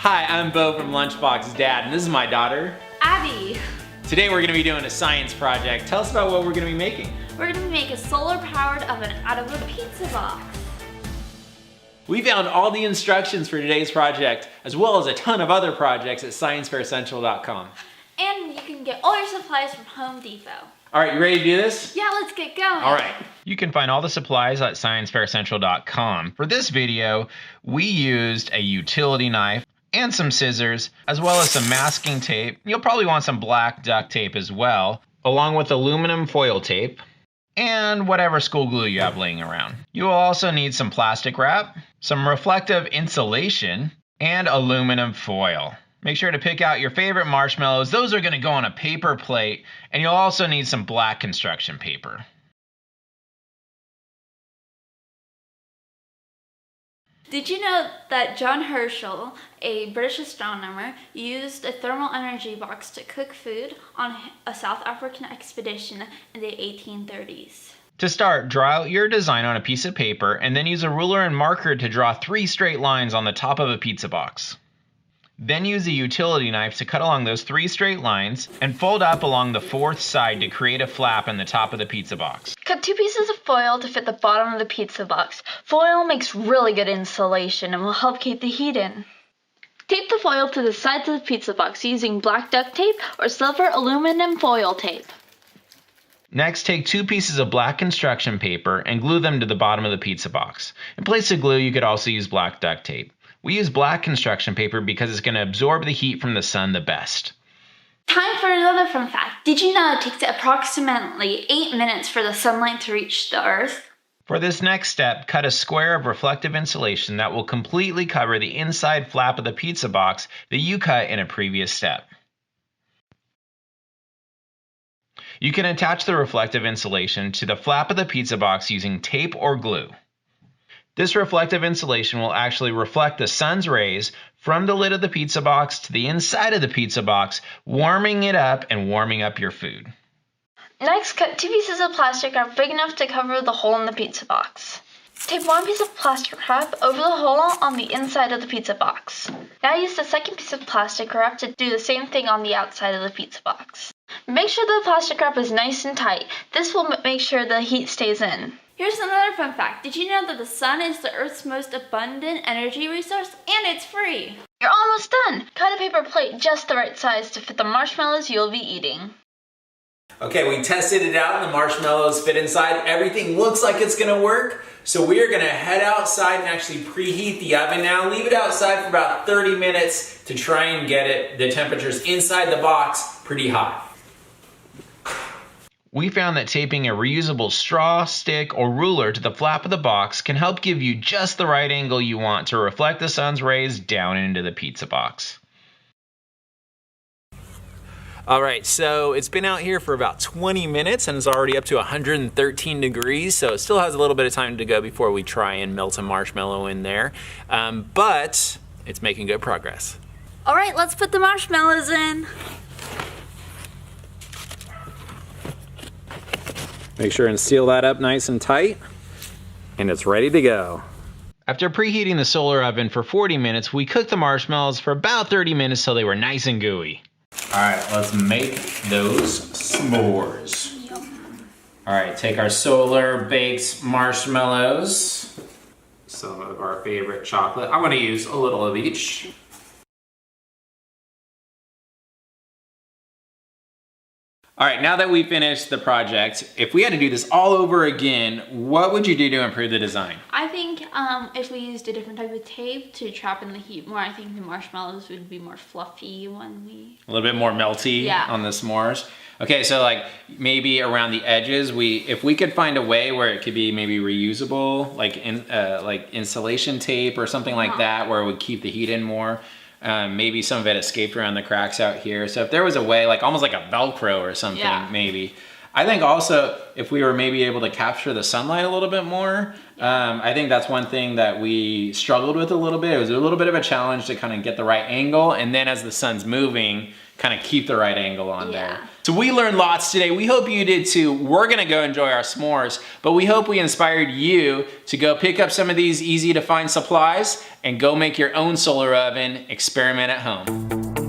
Hi, I'm Bo from Lunchbox's dad, and this is my daughter, Abby. Today we're going to be doing a science project. Tell us about what we're going to be making. We're going to make a solar-powered oven out of a pizza box. We found all the instructions for today's project, as well as a ton of other projects at ScienceFairCentral.com. And you can get all your supplies from Home Depot. All right, you ready to do this? Yeah, let's get going. All right. You can find all the supplies at ScienceFairCentral.com. For this video, we used a utility knife and some scissors, as well as some masking tape. You'll probably want some black duct tape as well, along with aluminum foil tape and whatever school glue you have laying around. You will also need some plastic wrap, some reflective insulation, and aluminum foil. Make sure to pick out your favorite marshmallows. Those are going to go on a paper plate, and you'll also need some black construction paper. Did you know that John Herschel, a British astronomer, used a thermal energy box to cook food on a South African expedition in the 1830s? To start, draw out your design on a piece of paper and then use a ruler and marker to draw 3 straight lines on the top of a pizza box. Then use a utility knife to cut along those 3 straight lines and fold up along the 4th side to create a flap in the top of the pizza box. Cut 2 pieces of foil to fit the bottom of the pizza box. Foil makes really good insulation and will help keep the heat in. Tape the foil to the sides of the pizza box using black duct tape or silver aluminum foil tape. Next, take 2 pieces of black construction paper and glue them to the bottom of the pizza box. In place of glue, you could also use black duct tape. We use black construction paper because it's going to absorb the heat from the sun the best. Time for another fun fact. Did you know it takes approximately 8 minutes for the sunlight to reach the earth? For this next step, cut a square of reflective insulation that will completely cover the inside flap of the pizza box that you cut in a previous step. You can attach the reflective insulation to the flap of the pizza box using tape or glue. This reflective insulation will actually reflect the sun's rays from the lid of the pizza box to the inside of the pizza box, warming it up and warming up your food. Next, cut 2 pieces of plastic wrap big enough to cover the hole in the pizza box. Tape 1 piece of plastic wrap over the hole on the inside of the pizza box. Now use the second piece of plastic wrap to do the same thing on the outside of the pizza box. Make sure the plastic wrap is nice and tight. This will make sure the heat stays in. Here's another fun fact. Did you know that the sun is the Earth's most abundant energy resource and it's free? You're almost done! Cut a paper plate just the right size to fit the marshmallows you'll be eating. Okay, we tested it out and the marshmallows fit inside. Everything looks like it's gonna work. So we are gonna head outside and actually preheat the oven now. Leave it outside for about 30 minutes to try and get the temperatures inside the box pretty hot. We found that taping a reusable straw, stick, or ruler to the flap of the box can help give you just the right angle you want to reflect the sun's rays down into the pizza box. All right, so it's been out here for about 20 minutes and it's already up to 113 degrees, so it still has a little bit of time to go before we try and melt a marshmallow in there, but it's making good progress. All right, let's put the marshmallows in. Make sure and seal that up nice and tight, and it's ready to go. After preheating the solar oven for 40 minutes, we cooked the marshmallows for about 30 minutes till they were nice and gooey. All right, let's make those s'mores. All right, take our solar baked marshmallows, some of our favorite chocolate. I'm gonna use a little of each. All right, now that we finished the project, if we had to do this all over again, what would you do to improve the design? I think if we used a different type of tape to trap in the heat more, I think the marshmallows would be more fluffy when we... A little bit more melty on the s'mores. Okay, so like maybe around the edges, if we could find a way where it could be maybe reusable, like insulation tape or something like that, where it would keep the heat in more. Maybe some of it escaped around the cracks out here. So if there was a way, like almost like a Velcro or something, maybe. I think also if we were maybe able to capture the sunlight a little bit more, I think that's one thing that we struggled with a little bit. It was a little bit of a challenge to kind of get the right angle, and then as the sun's moving, kind of keep the right angle on there. So we learned lots today. We hope you did too. We're gonna go enjoy our s'mores, but we hope we inspired you to go pick up some of these easy to find supplies and go make your own solar oven experiment at home.